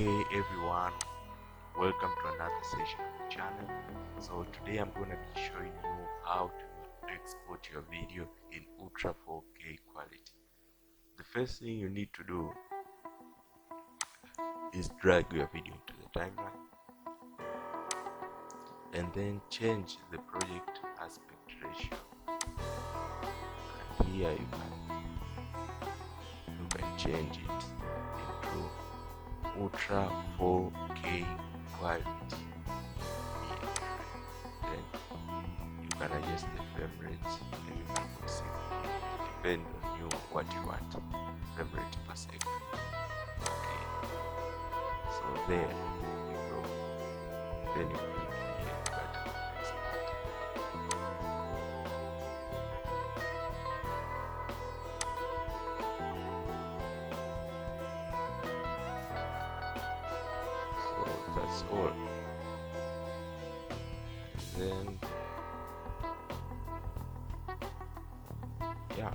Hey everyone, welcome to another session of the channel. So today I'm going to be showing you how to export your video in Ultra 4K quality. The first thing you need to do is drag your video into the timeline and then change the project aspect ratio. And here you can change it into Ultra 4K quality. Then you can adjust the frame rate and you can put 60. Depend on you what you want frame rate per second. Okay. So there you go. Then you click here button export. So that's all. Then yeah.